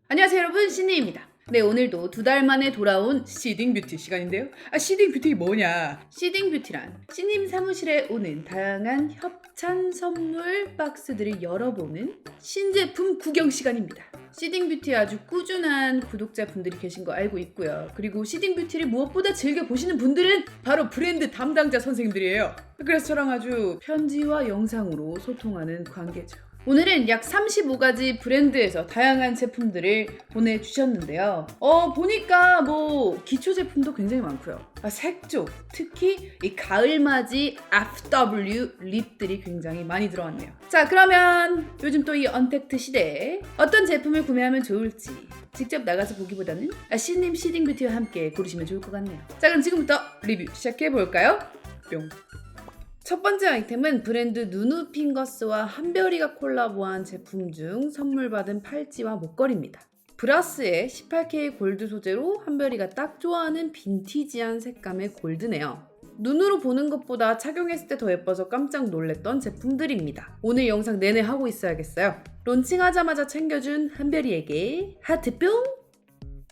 안녕하세요 여러분, 신니입니다. 네, 오늘도 2달 만에 돌아온 시딩 뷰티 시간인데요. 시딩 뷰티 뭐냐? 시딩 뷰티란 신님 사무실에 오는 다양한 협찬 선물 박스들을 열어보는 신제품 구경 시간입니다. 시딩 뷰티에 아주 꾸준한 구독자분들이 계신 거 알고 있고요. 그리고 시딩 뷰티를 무엇보다 즐겨보시는 분들은 바로 브랜드 담당자 선생님들이에요. 그래서 저랑 아주 편지와 영상으로 소통하는 관계죠. 오늘은 약 35가지 브랜드에서 다양한 제품들을 보내주셨는데요. 보니까 기초 제품도 굉장히 많고요. 색조, 특히 이 가을맞이 FW 립들이 굉장히 많이 들어왔네요. 자, 그러면 요즘 또 이 언택트 시대에 어떤 제품을 구매하면 좋을지 직접 나가서 보기보다는 신님 시딩 뷰티와 함께 고르시면 좋을 것 같네요. 자, 그럼 지금부터 리뷰 시작해볼까요? 뿅. 첫 번째 아이템은 브랜드 누누핑거스와 한별이가 콜라보한 제품 중 선물 받은 팔찌와 목걸이입니다. 브라스에 18K 골드 소재로 한별이가 딱 좋아하는 빈티지한 색감의 골드네요. 눈으로 보는 것보다 착용했을 때 더 예뻐서 깜짝 놀랐던 제품들입니다. 오늘 영상 내내 하고 있어야겠어요. 론칭하자마자 챙겨준 한별이에게 하트뿅!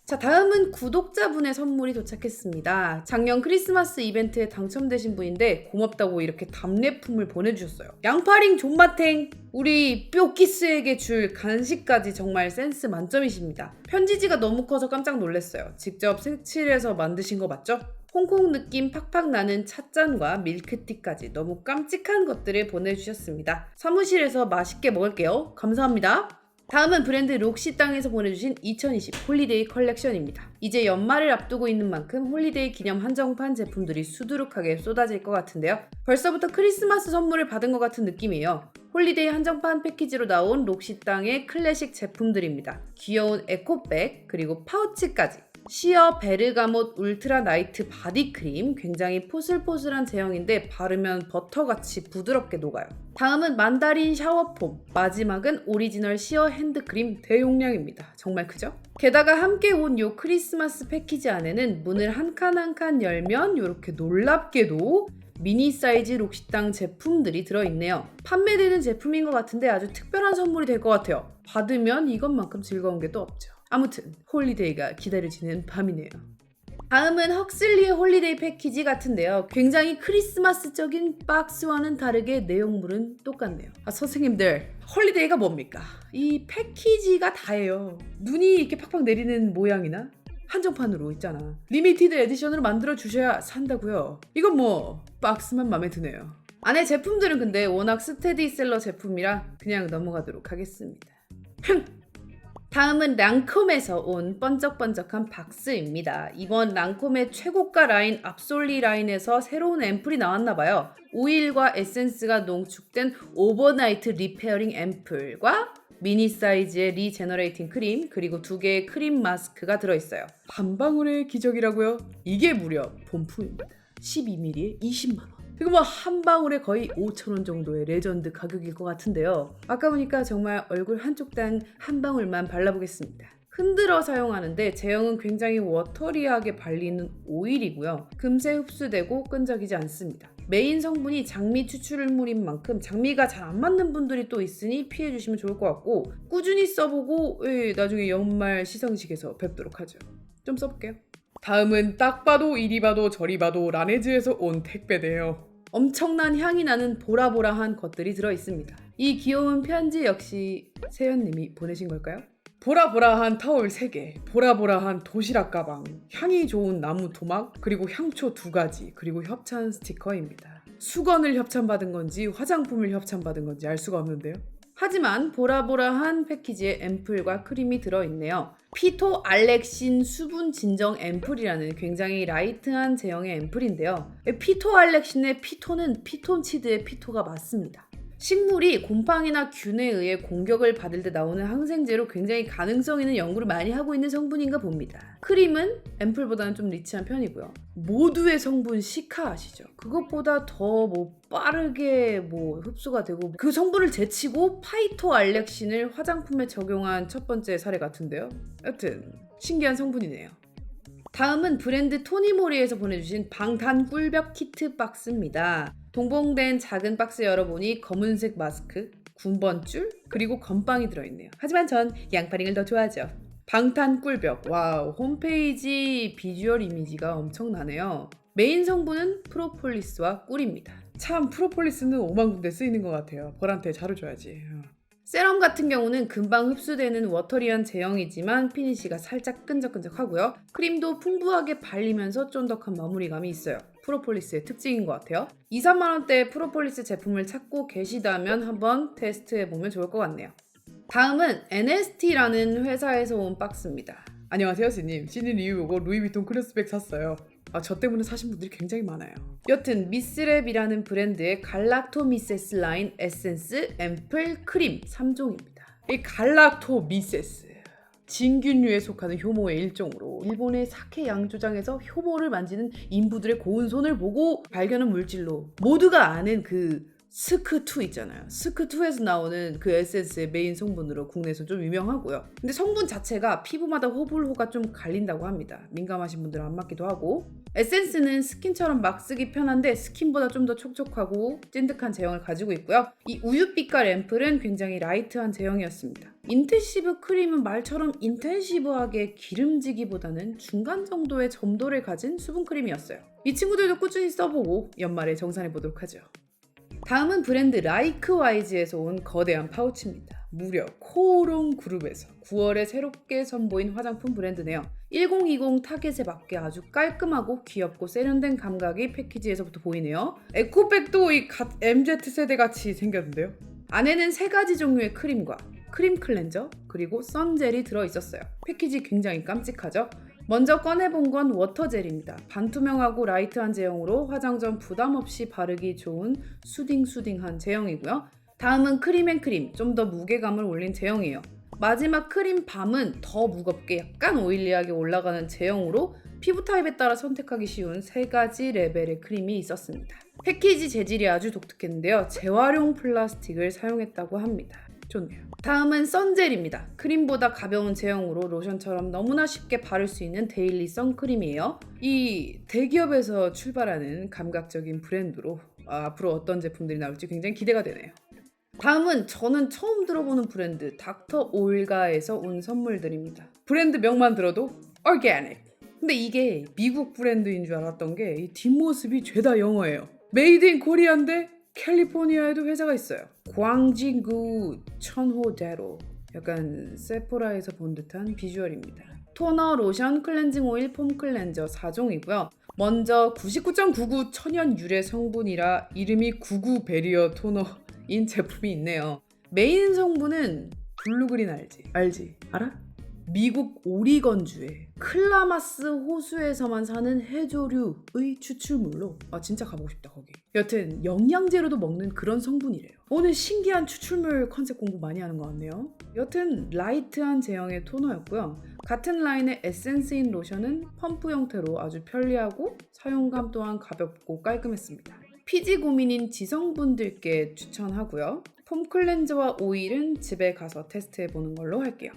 자, 다음은 구독자분의 선물이 도착했습니다. 작년 크리스마스 이벤트에 당첨되신 분인데 고맙다고 이렇게 답례품을 보내주셨어요. 양파링 존맛탱! 우리 뾰키스에게 줄 간식까지 정말 센스 만점이십니다. 편지지가 너무 커서 깜짝 놀랐어요. 직접 색칠해서 만드신 거 맞죠? 홍콩 느낌 팍팍 나는 찻잔과 밀크티까지 너무 깜찍한 것들을 보내주셨습니다. 사무실에서 맛있게 먹을게요. 감사합니다. 다음은 브랜드 록시땅에서 보내주신 2020 홀리데이 컬렉션입니다. 이제 연말을 앞두고 있는 만큼 홀리데이 기념 한정판 제품들이 수두룩하게 쏟아질 것 같은데요. 벌써부터 크리스마스 선물을 받은 것 같은 느낌이에요. 홀리데이 한정판 패키지로 나온 록시땅의 클래식 제품들입니다. 귀여운 에코백 그리고 파우치까지. 시어 베르가못 울트라 나이트 바디크림, 굉장히 포슬포슬한 제형인데 바르면 버터같이 부드럽게 녹아요. 다음은 만다린 샤워폼, 마지막은 오리지널 시어 핸드크림 대용량입니다. 정말 크죠? 게다가 함께 온 요 크리스마스 패키지 안에는 문을 한 칸 한 칸 열면 이렇게 놀랍게도 미니 사이즈 록시땅 제품들이 들어있네요. 판매되는 제품인 것 같은데 아주 특별한 선물이 될 것 같아요. 받으면 이것만큼 즐거운 게 또 없죠. 아무튼 홀리데이가 기다려지는 밤이네요. 다음은 헉슬리의 홀리데이 패키지 같은데요. 굉장히 크리스마스적인 박스와는 다르게 내용물은 똑같네요. 선생님들, 홀리데이가 뭡니까? 이 패키지가 다예요. 눈이 이렇게 팍팍 내리는 모양이나 한정판으로 있잖아. 리미티드 에디션으로 만들어 주셔야 산다고요. 이건 박스만 마음에 드네요. 안에 제품들은 근데 워낙 스테디셀러 제품이라 그냥 넘어가도록 하겠습니다. 다음은 랑콤에서 온 번쩍번쩍한 박스입니다. 이번 랑콤의 최고가 라인 압솔리 라인에서 새로운 앰플이 나왔나봐요. 오일과 에센스가 농축된 오버나이트 리페어링 앰플과 미니 사이즈의 리제너레이팅 크림, 그리고 2개의 크림 마스크가 들어있어요. 한 방울의 기적이라고요? 이게 무려 본품입니다. 12ml에 20만원. 이거 한 방울에 거의 5,000원 정도의 레전드 가격일 것 같은데요. 아까 보니까 정말 얼굴 한쪽당 한 방울만 발라보겠습니다. 흔들어 사용하는데 제형은 굉장히 워터리하게 발리는 오일이고요. 금세 흡수되고 끈적이지 않습니다. 메인 성분이 장미 추출물인 만큼 장미가 잘 안 맞는 분들이 또 있으니 피해주시면 좋을 것 같고, 꾸준히 써보고 나중에 연말 시상식에서 뵙도록 하죠. 좀 써볼게요. 다음은 딱 봐도 이리 봐도 저리 봐도 라네즈에서 온 택배네요. 엄청난 향이 나는 보라보라한 것들이 들어있습니다. 이 귀여운 편지 역시 세연님이 보내신 걸까요? 보라보라한 타올 3개, 보라보라한 도시락 가방, 향이 좋은 나무 토막, 그리고 향초 2가지, 그리고 협찬 스티커입니다. 수건을 협찬받은 건지 화장품을 협찬받은 건지 알 수가 없는데요. 하지만 보라보라한 패키지에 앰플과 크림이 들어있네요. 피토 알렉신 수분 진정 앰플이라는 굉장히 라이트한 제형의 앰플인데요. 피토 알렉신의 피토는 피톤치드의 피토가 맞습니다. 식물이 곰팡이나 균에 의해 공격을 받을 때 나오는 항생제로 굉장히 가능성 있는 연구를 많이 하고 있는 성분인가 봅니다. 크림은 앰플보다는 좀 리치한 편이고요. 모두의 성분 시카 아시죠? 그것보다 더 빠르게 흡수가 되고, 그 성분을 제치고 파이토 알렉신을 화장품에 적용한 첫 번째 사례 같은데요. 여튼 신기한 성분이네요. 다음은 브랜드 토니모리에서 보내주신 방탄 꿀벽 키트 박스입니다. 동봉된 작은 박스 열어보니 검은색 마스크, 군번줄, 그리고 건빵이 들어있네요. 하지만 전 양파링을 더 좋아하죠. 방탄 꿀벽. 와우, 홈페이지 비주얼 이미지가 엄청나네요. 메인 성분은 프로폴리스와 꿀입니다. 참 프로폴리스는 5만 군데 쓰이는 것 같아요. 벌한테 자르줘야지. 세럼 같은 경우는 금방 흡수되는 워터리한 제형이지만 피니쉬가 살짝 끈적끈적하고요. 크림도 풍부하게 발리면서 쫀득한 마무리감이 있어요. 프로폴리스의 특징인 것 같아요. 2, 3만원대의 프로폴리스 제품을 찾고 계시다면 한번 테스트해보면 좋을 것 같네요. 다음은 NST라는 회사에서 온 박스입니다. 안녕하세요, 씨님. 씨님 리뷰 보고 루이비통 크로스백 샀어요. 저 때문에 사신 분들이 굉장히 많아요. 여튼 미스랩이라는 브랜드의 갈락토미세스 라인 에센스, 앰플, 크림 3종입니다. 이 갈락토미세스, 진균류에 속하는 효모의 일종으로 일본의 사케 양조장에서 효모를 만지는 인부들의 고운 손을 보고 발견한 물질로 모두가 아는 그 스크2 있잖아요. 스크2에서 나오는 그 에센스의 메인 성분으로 국내에서 좀 유명하고요. 근데 성분 자체가 피부마다 호불호가 좀 갈린다고 합니다. 민감하신 분들은 안 맞기도 하고. 에센스는 스킨처럼 막 쓰기 편한데 스킨보다 좀 더 촉촉하고 찐득한 제형을 가지고 있고요. 이 우유빛깔 앰플은 굉장히 라이트한 제형이었습니다. 인텐시브 크림은 말처럼 인텐시브하게 기름지기보다는 중간 정도의 점도를 가진 수분 크림이었어요. 이 친구들도 꾸준히 써보고 연말에 정산해보도록 하죠. 다음은 브랜드 라이크와이즈에서 온 거대한 파우치입니다. 무려 코오롱 그룹에서 9월에 새롭게 선보인 화장품 브랜드네요. 1020 타겟에 맞게 아주 깔끔하고 귀엽고 세련된 감각이 패키지에서부터 보이네요. 에코백도 이 MZ세대 같이 생겼는데요. 안에는 3가지 종류의 크림과 크림 클렌저 그리고 선젤이 들어있었어요. 패키지 굉장히 깜찍하죠? 먼저 꺼내본 건 워터젤입니다. 반투명하고 라이트한 제형으로 화장 전 부담 없이 바르기 좋은 수딩한 제형이고요. 다음은 크림앤크림, 좀 더 무게감을 올린 제형이에요. 마지막 크림 밤은 더 무겁게 약간 오일리하게 올라가는 제형으로 피부 타입에 따라 선택하기 쉬운 3가지 레벨의 크림이 있었습니다. 패키지 재질이 아주 독특했는데요. 재활용 플라스틱을 사용했다고 합니다. 좋네요. 다음은 선젤입니다. 크림보다 가벼운 제형으로 로션처럼 너무나 쉽게 바를 수 있는 데일리 선크림이에요. 이 대기업에서 출발하는 감각적인 브랜드로 앞으로 어떤 제품들이 나올지 굉장히 기대가 되네요. 다음은 저는 처음 들어보는 브랜드 닥터 올가에서 온 선물들입니다. 브랜드 명만 들어도 organic. 근데 이게 미국 브랜드인 줄 알았던 게 이 뒷모습이 죄다 영어예요. 메이드 인 코리아인데 캘리포니아에도 회사가 있어요. 광진구 천호대로, 약간 세포라에서 본 듯한 비주얼입니다. 토너, 로션, 클렌징 오일, 폼 클렌저 4종이고요. 먼저 99.99 천연 유래 성분이라 이름이 99 베리어 토너인 제품이 있네요. 메인 성분은 블루그린 알지? 알아? 미국 오리건주의 클라마스 호수에서만 사는 해조류의 추출물로 진짜 가보고 싶다 거기. 여튼 영양제로도 먹는 그런 성분이래요. 오늘 신기한 추출물 컨셉 공부 많이 하는 것 같네요. 여튼 라이트한 제형의 토너였고요. 같은 라인의 에센스인 로션은 펌프 형태로 아주 편리하고 사용감 또한 가볍고 깔끔했습니다. 피지 고민인 지성분들께 추천하고요. 폼 클렌저와 오일은 집에 가서 테스트해보는 걸로 할게요.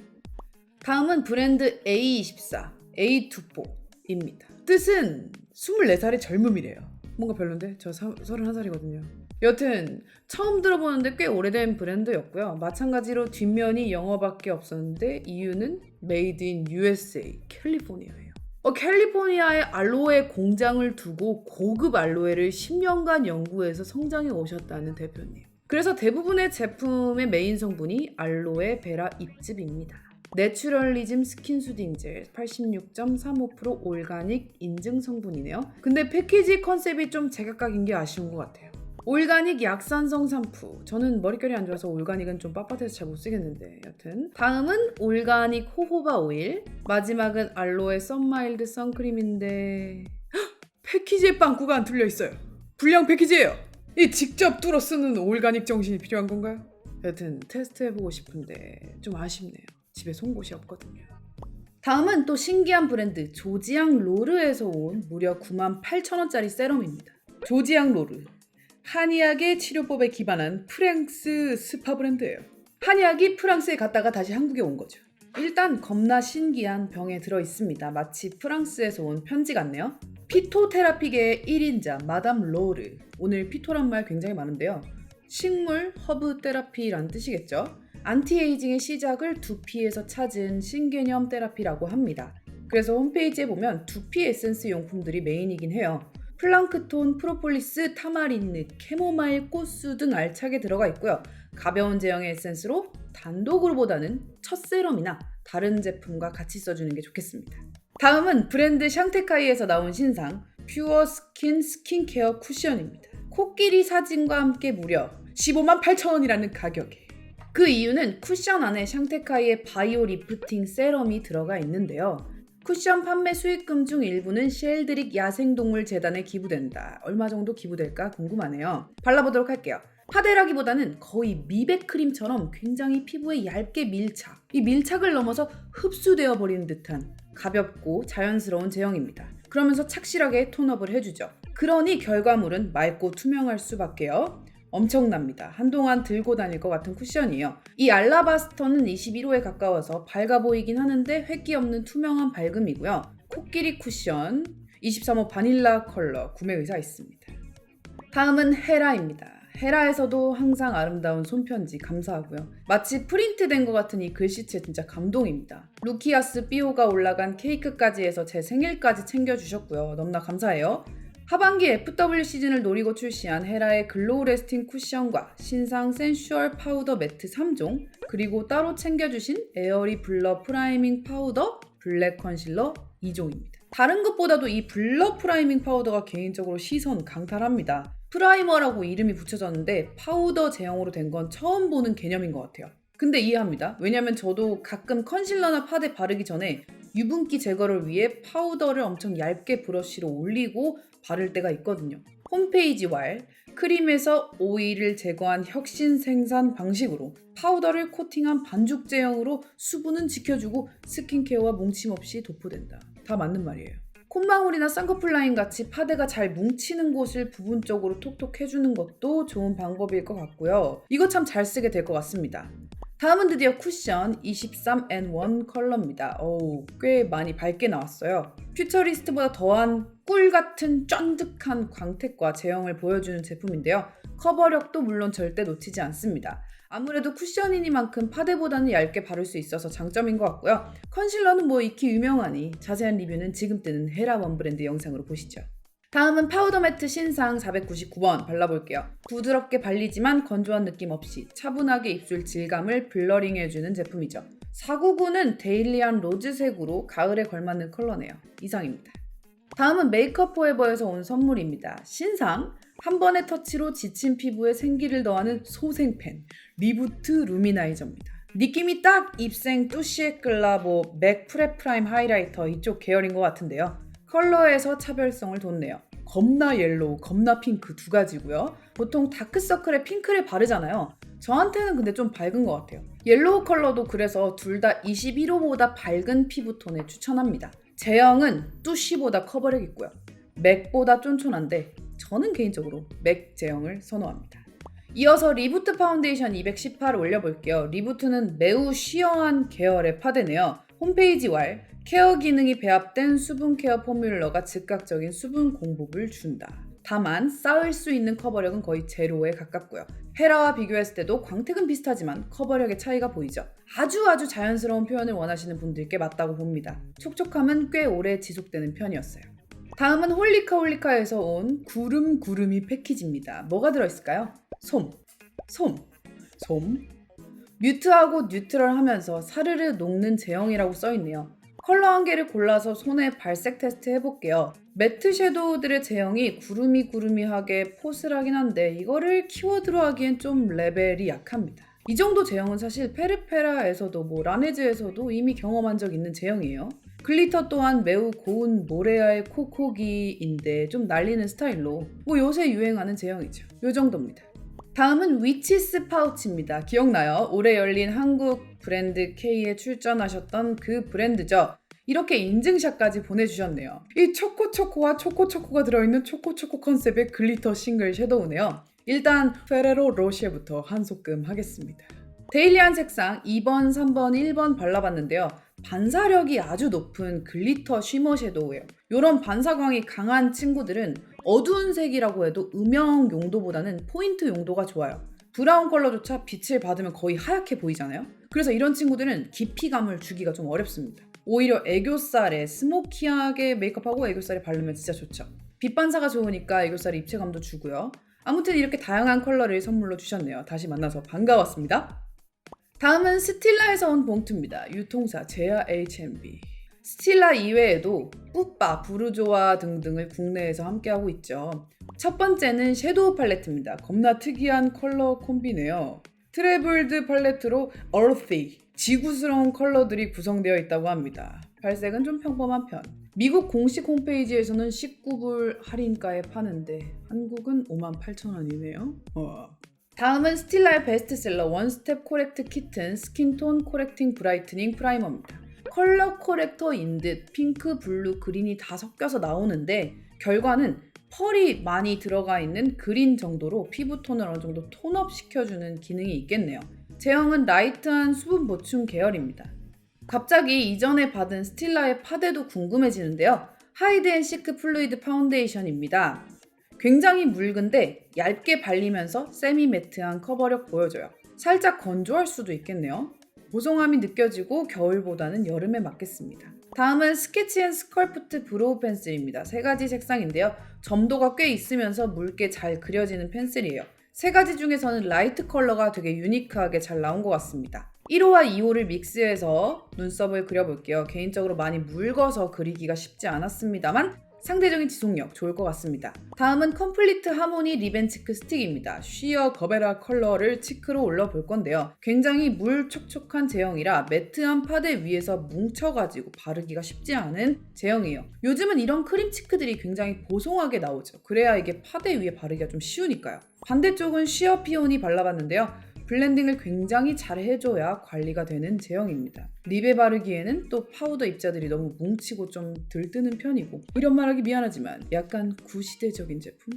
다음은 브랜드 A24, A24입니다. 뜻은 24살의 젊음이래요. 뭔가 별론데? 저 31살이거든요. 여튼 처음 들어보는데 꽤 오래된 브랜드였고요. 마찬가지로 뒷면이 영어밖에 없었는데 이유는 Made in USA, 캘리포니아예요. 캘리포니아에 알로에 공장을 두고 고급 알로에를 10년간 연구해서 성장해 오셨다는 대표님. 그래서 대부분의 제품의 메인 성분이 알로에 베라 잎즙입니다. 내추럴리즘 스킨 수딩젤 86.35% 올가닉 인증 성분이네요. 근데 패키지 컨셉이 좀 제각각인 게 아쉬운 것 같아요. 올가닉 약산성 샴푸. 저는 머릿결이 안 좋아서 올가닉은 좀 빳빳해서 잘 못 쓰겠는데 여튼. 다음은 올가닉 호호바 오일. 마지막은 알로에 썬마일드 선크림인데 패키지에 빵꾸가 안 뚫려 있어요. 불량 패키지예요. 이 직접 뚫어 쓰는 올가닉 정신이 필요한 건가요? 여튼 테스트해보고 싶은데 좀 아쉽네요. 집에 송곳이 없거든요. 다음은 또 신기한 브랜드 조지앙 로르에서 온 무려 98,000원짜리 세럼입니다. 조지앙 로르. 한의학의 치료법에 기반한 프랑스 스파 브랜드예요. 한의학이 프랑스에 갔다가 다시 한국에 온 거죠. 일단 겁나 신기한 병에 들어있습니다. 마치 프랑스에서 온 편지 같네요. 피토테라피계의 1인자 마담 로르. 오늘 피토란 말 굉장히 많은데요. 식물 허브 테라피란 뜻이겠죠. 안티에이징의 시작을 두피에서 찾은 신개념 테라피라고 합니다. 그래서 홈페이지에 보면 두피 에센스 용품들이 메인이긴 해요. 플랑크톤, 프로폴리스, 타마린느, 캐모마일, 꽃수 등 알차게 들어가 있고요. 가벼운 제형의 에센스로 단독으로보다는 첫 세럼이나 다른 제품과 같이 써주는 게 좋겠습니다. 다음은 브랜드 샹테카이에서 나온 신상 퓨어 스킨 스킨케어 쿠션입니다. 코끼리 사진과 함께 무려 15만 8천 원이라는 가격에. 그 이유는 쿠션 안에 샹테카이의 바이오 리프팅 세럼이 들어가 있는데요. 쿠션 판매 수익금 중 일부는 쉘드릭 야생동물재단에 기부된다. 얼마 정도 기부될까 궁금하네요. 발라보도록 할게요. 파데라기보다는 거의 미백 크림처럼 굉장히 피부에 얇게 밀착. 이 밀착을 넘어서 흡수되어 버리는 듯한 가볍고 자연스러운 제형입니다. 그러면서 착실하게 톤업을 해주죠. 그러니 결과물은 맑고 투명할 수밖에요. 엄청납니다. 한동안 들고 다닐 것 같은 쿠션이에요. 이 알라바스터는 21호에 가까워서 밝아 보이긴 하는데 획기 없는 투명한 밝음이고요. 코끼리 쿠션 23호 바닐라 컬러 구매 의사 있습니다. 다음은 헤라입니다. 헤라에서도 항상 아름다운 손편지 감사하고요. 마치 프린트된 것 같은 이 글씨체 진짜 감동입니다. 루키아스 삐오가 올라간 케이크까지 해서 제 생일까지 챙겨주셨고요. 너무나 감사해요. 하반기 FW 시즌을 노리고 출시한 헤라의 글로우 레스팅 쿠션과 신상 센슈얼 파우더 매트 3종, 그리고 따로 챙겨주신 에어리 블러 프라이밍 파우더 블랙 컨실러 2종입니다. 다른 것보다도 이 블러 프라이밍 파우더가 개인적으로 시선 강탈합니다. 프라이머라고 이름이 붙여졌는데 파우더 제형으로 된 건 처음 보는 개념인 것 같아요. 근데 이해합니다. 왜냐면 저도 가끔 컨실러나 파데 바르기 전에 유분기 제거를 위해 파우더를 엄청 얇게 브러쉬로 올리고 바를 때가 있거든요. 홈페이지 왈 크림에서 오일을 제거한 혁신 생산 방식으로 파우더를 코팅한 반죽 제형으로 수분은 지켜주고 스킨케어와 뭉침 없이 도포된다. 다 맞는 말이에요. 콧망울이나 쌍꺼풀 라인 같이 파데가 잘 뭉치는 곳을 부분적으로 톡톡 해주는 것도 좋은 방법일 것 같고요. 이거 참 잘 쓰게 될 것 같습니다. 다음은 드디어 쿠션 23N1 컬러입니다. 꽤 많이 밝게 나왔어요. 퓨처리스트보다 더한 꿀 같은 쫀득한 광택과 제형을 보여주는 제품인데요. 커버력도 물론 절대 놓치지 않습니다. 아무래도 쿠션이니만큼 파데보다는 얇게 바를 수 있어서 장점인 것 같고요. 컨실러는 뭐 익히 유명하니 자세한 리뷰는 지금 뜨는 헤라 원브랜드 영상으로 보시죠. 다음은 파우더 매트 신상 499번 발라볼게요. 부드럽게 발리지만 건조한 느낌 없이 차분하게 입술 질감을 블러링해주는 제품이죠. 499는 데일리한 로즈색으로 가을에 걸맞는 컬러네요. 이상입니다. 다음은 메이크업 포에버에서 온 선물입니다. 신상 한 번의 터치로 지친 피부에 생기를 더하는 소생펜 리부트 루미나이저입니다. 느낌이 딱 입생 뚜시에 끌라보 맥 프레 프라임 하이라이터 이쪽 계열인 것 같은데요. 컬러에서 차별성을 뒀네요. 겁나 옐로우, 겁나 핑크 두 가지고요. 보통 다크서클에 핑크를 바르잖아요. 저한테는 근데 좀 밝은 것 같아요. 옐로우 컬러도 그래서 둘 다 21호보다 밝은 피부톤에 추천합니다. 제형은 뚜시보다 커버력 있고요. 맥보다 쫀쫀한데 저는 개인적으로 맥 제형을 선호합니다. 이어서 리부트 파운데이션 218 올려볼게요. 리부트는 매우 쉬어한 계열의 파데네요. 홈페이지 왈 케어 기능이 배합된 수분 케어 포뮬러가 즉각적인 수분 공급을 준다. 다만 쌓을 수 있는 커버력은 거의 제로에 가깝고요. 헤라와 비교했을 때도 광택은 비슷하지만 커버력의 차이가 보이죠. 아주 자연스러운 표현을 원하시는 분들께 맞다고 봅니다. 촉촉함은 꽤 오래 지속되는 편이었어요. 다음은 홀리카홀리카에서 온 구름이 패키지입니다. 뭐가 들어있을까요? 솜. 뮤트하고 뉴트럴하면서 사르르 녹는 제형이라고 써있네요. 컬러 한 개를 골라서 손에 발색 테스트 해볼게요. 매트 섀도우들의 제형이 구름이하게 포슬하긴 한데 이거를 키워드로 하기엔 좀 레벨이 약합니다. 이 정도 제형은 사실 페르페라에서도 라네즈에서도 이미 경험한 적 있는 제형이에요. 글리터 또한 매우 고운 모레알 코코기인데 좀 날리는 스타일로 요새 유행하는 제형이죠. 요 정도입니다. 다음은 위치스 파우치입니다. 기억나요? 올해 열린 한국 브랜드 K에 출전하셨던 그 브랜드죠. 이렇게 인증샷까지 보내주셨네요. 이 초코초코와 초코초코가 들어있는 초코초코 컨셉의 글리터 싱글 섀도우네요. 일단 페레로 로쉐부터 한 소끔 하겠습니다. 데일리한 색상 2번, 3번, 1번 발라봤는데요. 반사력이 아주 높은 글리터 쉬머 섀도우예요. 이런 반사광이 강한 친구들은 어두운 색이라고 해도 음영 용도보다는 포인트 용도가 좋아요. 브라운 컬러조차 빛을 받으면 거의 하얗게 보이잖아요. 그래서 이런 친구들은 깊이감을 주기가 좀 어렵습니다. 오히려 애교살에 스모키하게 메이크업하고 애교살에 바르면 진짜 좋죠. 빛 반사가 좋으니까 애교살에 입체감도 주고요. 아무튼 이렇게 다양한 컬러를 선물로 주셨네요. 다시 만나서 반가웠습니다. 다음은 스틸라에서 온 봉투입니다. 유통사 제야 H&B. 스틸라 이외에도 뿌빠, 부르조아 등등을 국내에서 함께하고 있죠. 첫 번째는 섀도우 팔레트입니다. 겁나 특이한 컬러 콤비네요. 트래블드 팔레트로 earthy, 지구스러운 컬러들이 구성되어 있다고 합니다. 발색은 좀 평범한 편. 미국 공식 홈페이지에서는 19불 할인가에 파는데 한국은 58,000원이네요. 다음은 스틸라의 베스트셀러 원스텝 코렉트 키튼 스킨톤 코렉팅 브라이트닝 프라이머입니다. 컬러 코렉터인 듯 핑크, 블루, 그린이 다 섞여서 나오는데 결과는 펄이 많이 들어가 있는 그린 정도로 피부톤을 어느 정도 톤업 시켜주는 기능이 있겠네요. 제형은 라이트한 수분 보충 계열입니다. 갑자기 이전에 받은 스틸라의 파데도 궁금해지는데요. 하이드앤시크 플루이드 파운데이션입니다. 굉장히 묽은데 얇게 발리면서 세미 매트한 커버력 보여줘요. 살짝 건조할 수도 있겠네요. 보송함이 느껴지고 겨울보다는 여름에 맞겠습니다. 다음은 스케치앤스컬프트 브로우 펜슬입니다. 3가지 색상인데요. 점도가 꽤 있으면서 묽게 잘 그려지는 펜슬이에요. 3가지 중에서는 라이트 컬러가 되게 유니크하게 잘 나온 것 같습니다. 1호와 2호를 믹스해서 눈썹을 그려볼게요. 개인적으로 많이 묽어서 그리기가 쉽지 않았습니다만 상대적인 지속력 좋을 것 같습니다. 다음은 컴플리트 하모니 리벤치크 스틱입니다. 쉬어 거베라 컬러를 치크로 올려볼 건데요. 굉장히 물촉촉한 제형이라 매트한 파데 위에서 뭉쳐가지고 바르기가 쉽지 않은 제형이에요. 요즘은 이런 크림 치크들이 굉장히 보송하게 나오죠. 그래야 이게 파데 위에 바르기가 좀 쉬우니까요. 반대쪽은 쉬어 피오니 발라봤는데요. 블렌딩을 굉장히 잘 해줘야 관리가 되는 제형입니다. 립에 바르기에는 또 파우더 입자들이 너무 뭉치고 좀 들뜨는 편이고 이런 말하기 미안하지만 약간 구시대적인 제품?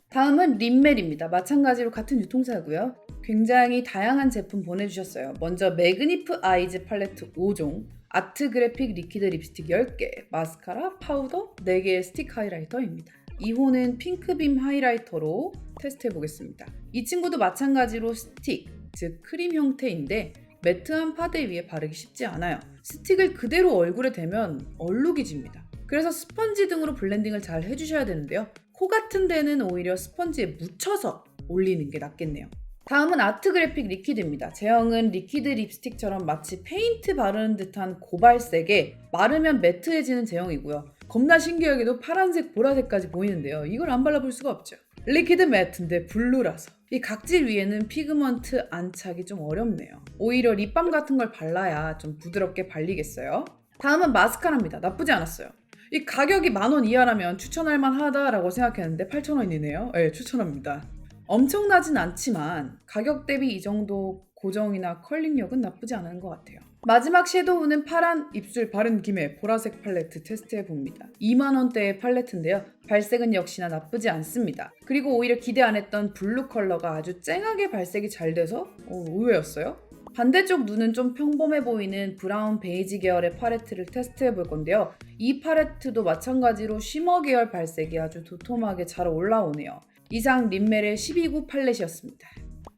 다음은 립멜입니다. 마찬가지로 같은 유통사고요. 굉장히 다양한 제품 보내주셨어요. 먼저 매그니프 아이즈 팔레트 5종, 아트 그래픽 리퀴드 립스틱 10개, 마스카라, 파우더 4개의 스틱 하이라이터입니다. 2호는 핑크빔 하이라이터로 테스트해보겠습니다. 이 친구도 마찬가지로 스틱, 즉 크림 형태인데 매트한 파데 위에 바르기 쉽지 않아요. 스틱을 그대로 얼굴에 대면 얼룩이 집니다. 그래서 스펀지 등으로 블렌딩을 잘 해주셔야 되는데요. 코 같은 데는 오히려 스펀지에 묻혀서 올리는 게 낫겠네요. 다음은 아트 그래픽 리퀴드입니다. 제형은 리퀴드 립스틱처럼 마치 페인트 바르는 듯한 고발색에 마르면 매트해지는 제형이고요. 겁나 신기하게도 파란색, 보라색까지 보이는데요. 이걸 안 발라볼 수가 없죠. 리퀴드 매트인데 블루라서 이 각질 위에는 피그먼트 안착이 좀 어렵네요. 오히려 립밤 같은 걸 발라야 좀 부드럽게 발리겠어요. 다음은 마스카라입니다. 나쁘지 않았어요. 이 가격이 10,000원 이하라면 추천할 만하다라고 생각했는데 8,000원이네요. 네, 추천합니다. 엄청나진 않지만 가격 대비 이 정도 고정이나 컬링력은 나쁘지 않은 것 같아요. 마지막 섀도우는 파란 입술 바른 김에 보라색 팔레트 테스트해봅니다. 20,000원대의 팔레트인데요. 발색은 역시나 나쁘지 않습니다. 그리고 오히려 기대 안 했던 블루 컬러가 아주 쨍하게 발색이 잘 돼서 의외였어요. 반대쪽 눈은 좀 평범해 보이는 브라운 베이지 계열의 팔레트를 테스트해볼 건데요. 이 팔레트도 마찬가지로 쉬머 계열 발색이 아주 도톰하게 잘 올라오네요. 이상 립멜의 12구 팔렛이었습니다.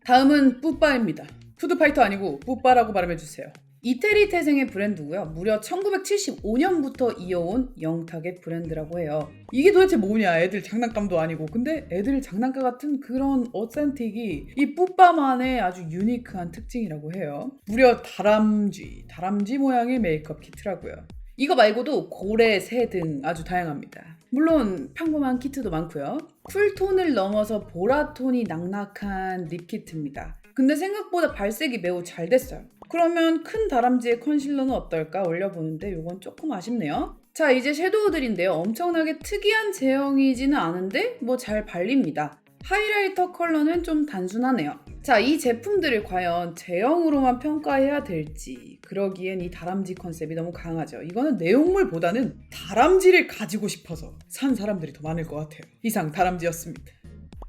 다음은 뿌빠입니다. 푸드파이터 아니고 뿌빠라고 발음해주세요. 이태리 태생의 브랜드고요. 무려 1975년부터 이어온 영탁의 브랜드라고 해요. 이게 도대체 뭐냐? 애들 장난감도 아니고. 근데 애들 장난감 같은 그런 어센틱이 이 뿌빠만의 아주 유니크한 특징이라고 해요. 무려 다람쥐 모양의 메이크업 키트라고요. 이거 말고도 고래, 새 등 아주 다양합니다. 물론 평범한 키트도 많고요. 쿨톤을 넘어서 보라톤이 낙낙한 립키트입니다. 근데 생각보다 발색이 매우 잘 됐어요. 그러면 큰 다람쥐의 컨실러는 어떨까 올려보는데 이건 조금 아쉽네요. 자, 이제 섀도우들인데요. 엄청나게 특이한 제형이지는 않은데 뭐 잘 발립니다. 하이라이터 컬러는 좀 단순하네요. 자, 이 제품들을 과연 제형으로만 평가해야 될지 그러기엔 이 다람쥐 컨셉이 너무 강하죠. 이거는 내용물보다는 다람쥐를 가지고 싶어서 산 사람들이 더 많을 것 같아요. 이상 다람쥐였습니다.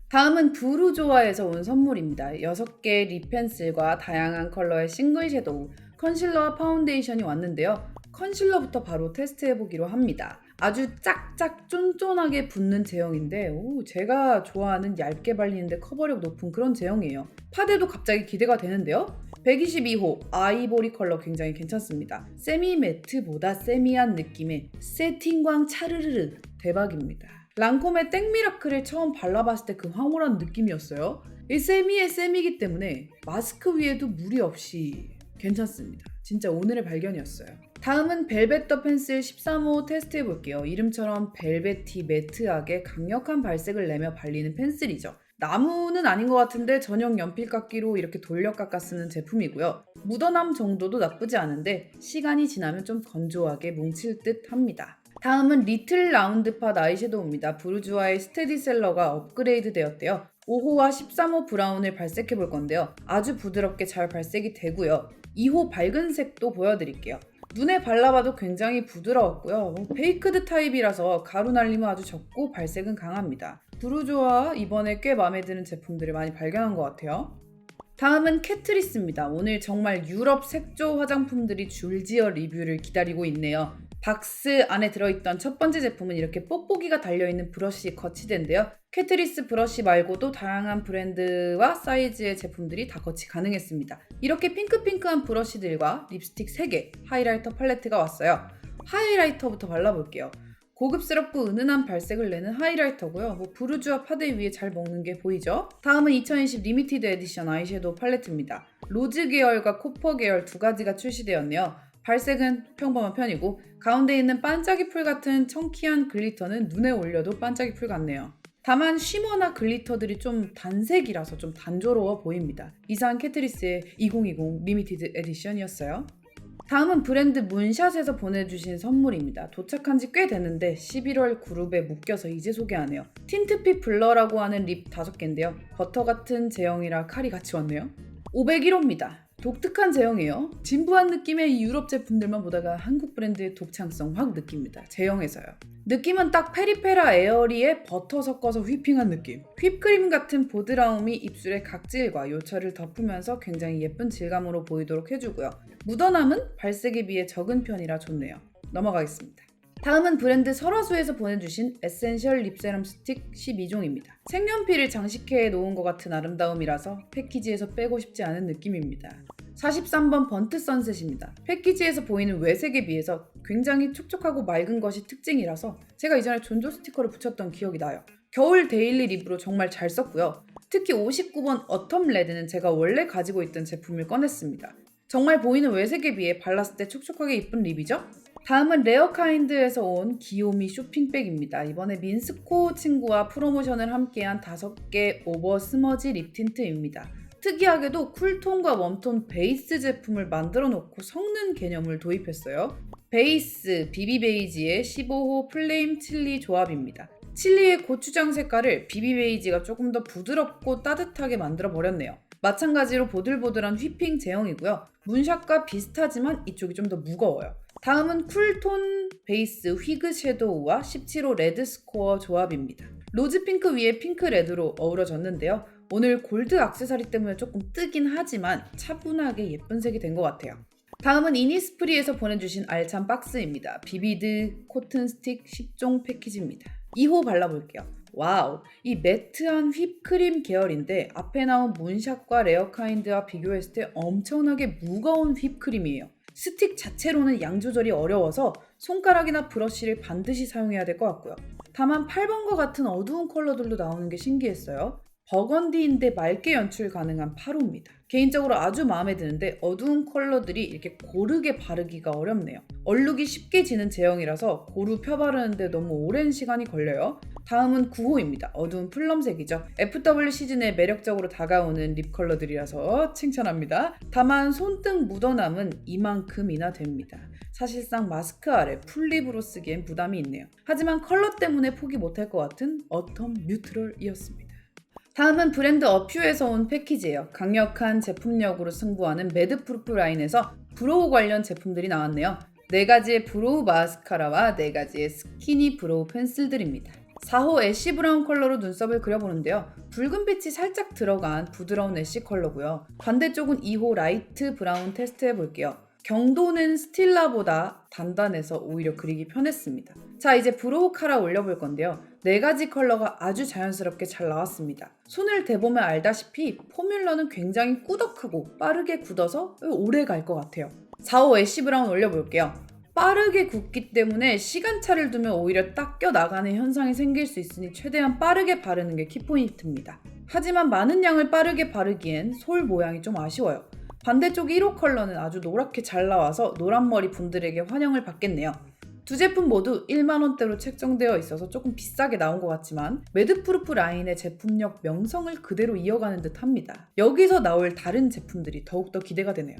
다음은 부르조아에서 온 선물입니다. 6개의 립 펜슬과 다양한 컬러의 싱글 섀도우, 컨실러와 파운데이션이 왔는데요. 컨실러부터 바로 테스트해보기로 합니다. 아주 짝짝 쫀쫀하게 붙는 제형인데 제가 좋아하는 얇게 발리는데 커버력 높은 그런 제형이에요. 파데도 갑자기 기대가 되는데요. 122호 아이보리 컬러 굉장히 괜찮습니다. 세미 매트보다 세미한 느낌의 세팅광 차르르르 대박입니다. 랑콤의 땡미라클을 처음 발라봤을 때 그 황홀한 느낌이었어요. 이 세미의 세미이기 때문에 마스크 위에도 무리 없이 괜찮습니다. 진짜 오늘의 발견이었어요. 다음은 벨벳 더 펜슬 13호 테스트해볼게요. 이름처럼 벨벳이 매트하게 강력한 발색을 내며 발리는 펜슬이죠. 나무는 아닌 것 같은데 전용 연필깎이로 이렇게 돌려 깎아 쓰는 제품이고요. 묻어남 정도도 나쁘지 않은데 시간이 지나면 좀 건조하게 뭉칠 듯 합니다. 다음은 리틀 라운드팟 아이섀도우입니다. 부르주아의 스테디셀러가 업그레이드 되었대요. 5호와 13호 브라운을 발색해 볼 건데요. 아주 부드럽게 잘 발색이 되고요. 2호 밝은 색도 보여드릴게요. 눈에 발라봐도 굉장히 부드러웠고요. 베이크드 타입이라서 가루 날림은 아주 적고 발색은 강합니다. 부르주아 이번에 꽤 마음에 드는 제품들을 많이 발견한 것 같아요. 다음은 캐트리스입니다. 오늘 정말 유럽 색조 화장품들이 줄지어 리뷰를 기다리고 있네요. 박스 안에 들어있던 첫 번째 제품은 이렇게 뽁뽁이가 달려있는 브러쉬 거치대인데요. 캐트리스 브러쉬 말고도 다양한 브랜드와 사이즈의 제품들이 다 거치 가능했습니다. 이렇게 핑크핑크한 브러쉬들과 립스틱 3개, 하이라이터 팔레트가 왔어요. 하이라이터부터 발라볼게요. 고급스럽고 은은한 발색을 내는 하이라이터고요. 부르주아 파데 위에 잘 먹는 게 보이죠? 다음은 2020 리미티드 에디션 아이섀도우 팔레트입니다. 로즈 계열과 코퍼 계열 두 가지가 출시되었네요. 발색은 평범한 편이고 가운데 있는 반짝이 풀 같은 청키한 글리터는 눈에 올려도 반짝이 풀 같네요. 다만 쉬머나 글리터들이 좀 단색이라서 좀 단조로워 보입니다. 이상 캐트리스의 2020 리미티드 에디션이었어요. 다음은 브랜드 문샷에서 보내주신 선물입니다. 도착한 지 꽤 됐는데 11월 그룹에 묶여서 이제 소개하네요. 틴트핏 블러라고 하는 립 5개인데요. 버터 같은 제형이라 칼이 같이 왔네요. 501호입니다. 독특한 제형이에요. 진부한 느낌의 이 유럽 제품들만 보다가 한국 브랜드의 독창성 확 느낍니다. 제형에서요. 느낌은 딱 페리페라 에어리에 버터 섞어서 휘핑한 느낌. 휘프크림 같은 보드라움이 입술의 각질과 요철을 덮으면서 굉장히 예쁜 질감으로 보이도록 해주고요. 묻어남은 발색에 비해 적은 편이라 좋네요. 넘어가겠습니다. 다음은 브랜드 설화수에서 보내주신 에센셜 립세럼 스틱 12종입니다. 색연필을 장식해 놓은 것 같은 아름다움이라서 패키지에서 빼고 싶지 않은 느낌입니다. 43번 번트 선셋입니다. 패키지에서 보이는 외색에 비해서 굉장히 촉촉하고 맑은 것이 특징이라서 제가 이전에 존조 스티커를 붙였던 기억이 나요. 겨울 데일리 립으로 정말 잘 썼고요. 특히 59번 어텀 레드는 제가 원래 가지고 있던 제품을 꺼냈습니다. 정말 보이는 외색에 비해 발랐을 때 촉촉하게 이쁜 립이죠? 다음은 레어카인드에서 온 귀요미 쇼핑백입니다. 이번에 민스코 친구와 프로모션을 함께한 5개 오버 스머지 립 틴트입니다. 특이하게도 쿨톤과 웜톤 베이스 제품을 만들어 놓고 섞는 개념을 도입했어요. 베이스 비비 베이지의 15호 플레임 칠리 조합입니다. 칠리의 고추장 색깔을 비비 베이지가 조금 더 부드럽고 따뜻하게 만들어 버렸네요. 마찬가지로 보들보들한 휘핑 제형이고요. 문샷과 비슷하지만 이쪽이 좀 더 무거워요. 다음은 쿨톤 베이스 휘그 섀도우와 17호 레드 스코어 조합입니다. 로즈 핑크 위에 핑크 레드로 어우러졌는데요. 오늘 골드 액세서리 때문에 조금 뜨긴 하지만 차분하게 예쁜 색이 된 것 같아요. 다음은 이니스프리에서 보내주신 알찬 박스입니다. 비비드 코튼 스틱 10종 패키지입니다. 2호 발라볼게요. 와우, 이 매트한 휘프크림 계열인데 앞에 나온 문샷과 레어카인드와 비교했을 때 엄청나게 무거운 휘프크림이에요. 스틱 자체로는 양 조절이 어려워서 손가락이나 브러쉬를 반드시 사용해야 될 것 같고요. 다만 8번과 같은 어두운 컬러들도 나오는 게 신기했어요. 버건디인데 맑게 연출 가능한 8호입니다. 개인적으로 아주 마음에 드는데 어두운 컬러들이 이렇게 고르게 바르기가 어렵네요. 얼룩이 쉽게 지는 제형이라서 고루 펴바르는데 너무 오랜 시간이 걸려요. 다음은 9호입니다. 어두운 플럼색이죠. FW 시즌에 매력적으로 다가오는 립 컬러들이라서 칭찬합니다. 다만 손등 묻어남은 이만큼이나 됩니다. 사실상 마스크 아래 풀립으로 쓰기엔 부담이 있네요. 하지만 컬러 때문에 포기 못할 것 같은 어텀 뉴트럴이었습니다. 다음은 브랜드 어퓨에서 온 패키지예요. 강력한 제품력으로 승부하는 매드프루프 라인에서 브로우 관련 제품들이 나왔네요. 4가지의 브로우 마스카라와 4가지의 스키니 브로우 펜슬들입니다. 4호 애쉬 브라운 컬러로 눈썹을 그려보는데요. 붉은 빛이 살짝 들어간 부드러운 애쉬 컬러고요. 반대쪽은 2호 라이트 브라운 테스트 해볼게요. 경도는 스틸라보다 단단해서 오히려 그리기 편했습니다. 자, 이제 브로우 카라 올려볼 건데요. 4가지 컬러가 아주 자연스럽게 잘 나왔습니다. 손을 대보면 알다시피 포뮬러는 굉장히 꾸덕하고 빠르게 굳어서 오래 갈 것 같아요. 4호 애쉬 브라운 올려볼게요. 빠르게 굳기 때문에 시간차를 두면 오히려 닦여 나가는 현상이 생길 수 있으니 최대한 빠르게 바르는 게 키포인트입니다. 하지만 많은 양을 빠르게 바르기엔 솔 모양이 좀 아쉬워요. 반대쪽 1호 컬러는 아주 노랗게 잘 나와서 노란머리 분들에게 환영을 받겠네요. 두 제품 모두 1만원대로 책정되어 있어서 조금 비싸게 나온 것 같지만 매드프루프 라인의 제품력 명성을 그대로 이어가는 듯 합니다. 여기서 나올 다른 제품들이 더욱더 기대가 되네요.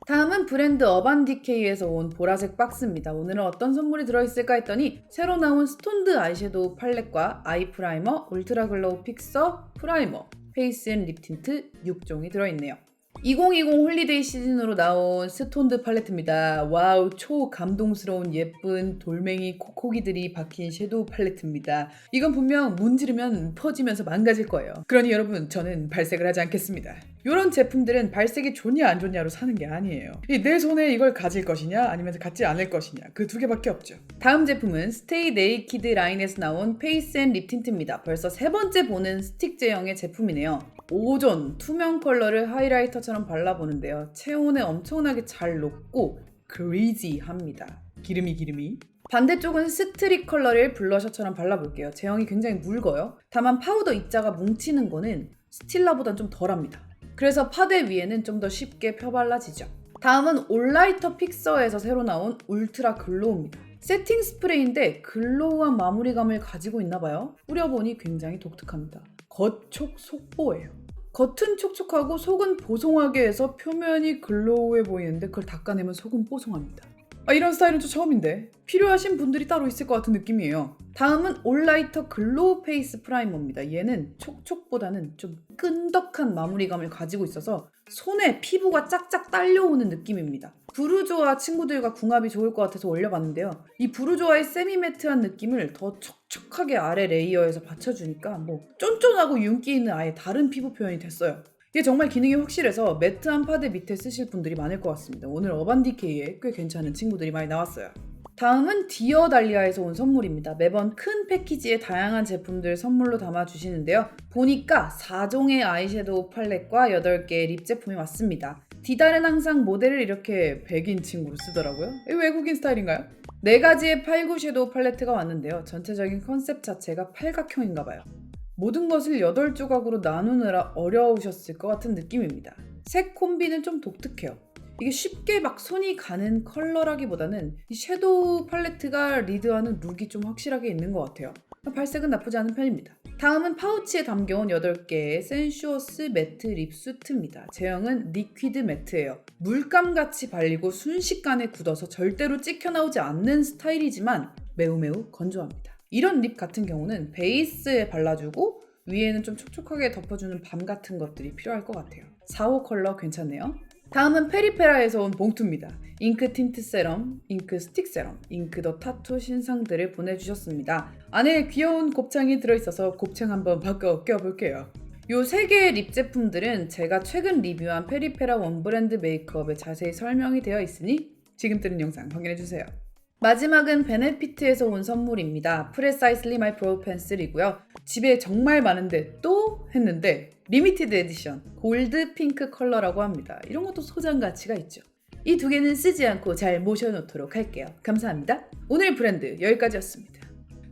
다음은 브랜드 어반디케이에서 온 보라색 박스입니다. 오늘은 어떤 선물이 들어있을까 했더니 새로 나온 스톤드 아이섀도우 팔렛과 아이 프라이머, 울트라 글로우 픽서, 프라이머, 페이스 앤 립 틴트 6종이 들어있네요. 2020 홀리데이 시즌으로 나온 스톤드 팔레트입니다. 와우, 초감동스러운 예쁜 돌멩이 코코기들이 박힌 섀도우 팔레트입니다. 이건 분명 문지르면 퍼지면서 망가질 거예요. 그러니 여러분, 저는 발색을 하지 않겠습니다. 이런 제품들은 발색이 좋냐 안 좋냐로 사는 게 아니에요. 내 손에 이걸 가질 것이냐 아니면 갖지 않을 것이냐, 그 두 개밖에 없죠. 다음 제품은 스테이 네이키드 라인에서 나온 페이스 앤 립 틴트입니다. 벌써 3번째 보는 스틱 제형의 제품이네요. 오존 투명 컬러를 하이라이터처럼 발라보는데요. 체온에 엄청나게 잘 녹고 그리지합니다. 기름이. 반대쪽은 스트릿 컬러를 블러셔처럼 발라볼게요. 제형이 굉장히 묽어요. 다만 파우더 입자가 뭉치는 거는 스틸라보단 좀 덜합니다. 그래서 파데 위에는 좀 더 쉽게 펴발라지죠. 다음은 올라이터 픽서에서 새로 나온 울트라 글로우입니다. 세팅 스프레이인데 글로우한 마무리감을 가지고 있나봐요. 뿌려보니 굉장히 독특합니다. 겉촉 속보예요. 겉은 촉촉하고 속은 보송하게 해서 표면이 글로우해 보이는데 그걸 닦아내면 속은 뽀송합니다. 이런 스타일은 좀 처음인데 필요하신 분들이 따로 있을 것 같은 느낌이에요. 다음은 올라이터 글로우 페이스 프라이머입니다. 얘는 촉촉보다는 좀 끈덕한 마무리감을 가지고 있어서 손에 피부가 짝짝 딸려오는 느낌입니다. 부르조아 친구들과 궁합이 좋을 것 같아서 올려봤는데요. 이 부르조아의 세미매트한 느낌을 더 촉촉하게 아래 레이어에서 받쳐주니까 쫀쫀하고 윤기 있는 아예 다른 피부 표현이 됐어요. 이게 정말 기능이 확실해서 매트한 파데 밑에 쓰실 분들이 많을 것 같습니다. 오늘 어반디케이에 꽤 괜찮은 친구들이 많이 나왔어요. 다음은 디어 달리아에서 온 선물입니다. 매번 큰 패키지에 다양한 제품들 선물로 담아주시는데요. 보니까 4종의 아이섀도우 팔렛과 8개의 립 제품이 왔습니다. 디달은 항상 모델을 이렇게 백인 친구로 쓰더라고요. 외국인 스타일인가요? 4가지의 8구 섀도우 팔레트가 왔는데요. 전체적인 컨셉 자체가 팔각형인가 봐요. 모든 것을 8조각으로 나누느라 어려우셨을 것 같은 느낌입니다. 색 콤비는 좀 독특해요. 이게 쉽게 막 손이 가는 컬러라기보다는 이 섀도우 팔레트가 리드하는 룩이 좀 확실하게 있는 것 같아요. 발색은 나쁘지 않은 편입니다. 다음은 파우치에 담겨온 8개의 센슈어스 매트 립수트입니다. 제형은 리퀴드 매트예요. 물감같이 발리고 순식간에 굳어서 절대로 찍혀나오지 않는 스타일이지만 매우 건조합니다. 이런 립 같은 경우는 베이스에 발라주고 위에는 좀 촉촉하게 덮어주는 밤 같은 것들이 필요할 것 같아요. 4호 컬러 괜찮네요. 다음은 페리페라에서 온 봉투입니다. 잉크 틴트 세럼, 잉크 스틱 세럼, 잉크 더 타투 신상들을 보내주셨습니다. 안에 귀여운 곱창이 들어있어서 곱창 한번 바꿔 껴볼게요. 이 3개의 립 제품들은 제가 최근 리뷰한 페리페라 원브랜드 메이크업에 자세히 설명이 되어 있으니 지금 뜨는 영상 확인해주세요. 마지막은 베네피트에서 온 선물입니다. 프레사이슬리 마이 브로우 펜슬이고요. 집에 정말 많은데 또 했는데 리미티드 에디션 골드 핑크 컬러라고 합니다. 이런 것도 소장 가치가 있죠. 이 2개는 쓰지 않고 잘 모셔놓도록 할게요. 감사합니다. 오늘 브랜드 여기까지였습니다.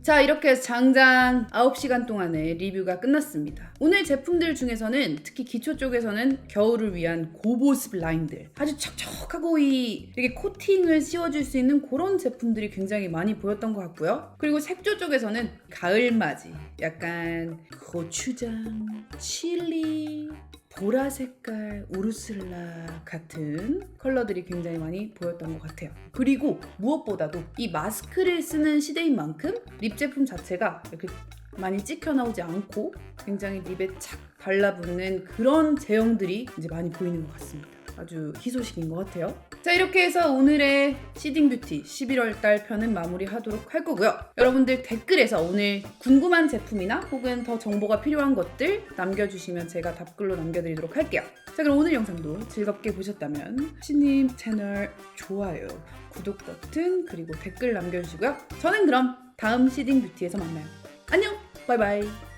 자, 이렇게 해서 장장 9시간 동안의 리뷰가 끝났습니다. 오늘 제품들 중에서는 특히 기초 쪽에서는 겨울을 위한 고보습 라인들, 아주 촉촉하고 이렇게 코팅을 씌워줄 수 있는 그런 제품들이 굉장히 많이 보였던 것 같고요. 그리고 색조 쪽에서는 가을맞이, 약간 고추장, 칠리, 보라 색깔, 우르슬라 같은 컬러들이 굉장히 많이 보였던 것 같아요. 그리고 무엇보다도 이 마스크를 쓰는 시대인 만큼 립 제품 자체가 이렇게 많이 찍혀 나오지 않고 굉장히 립에 착 달라붙는 그런 제형들이 이제 많이 보이는 것 같습니다. 아주 희소식인 것 같아요. 자, 이렇게 해서 오늘의 시딩뷰티 11월달 편은 마무리하도록 할 거고요. 여러분들 댓글에서 오늘 궁금한 제품이나 혹은 더 정보가 필요한 것들 남겨주시면 제가 답글로 남겨드리도록 할게요. 자, 그럼 오늘 영상도 즐겁게 보셨다면 신님 채널 좋아요, 구독 버튼 그리고 댓글 남겨주시고요. 저는 그럼 다음 시딩뷰티에서 만나요. 안녕, 바이바이.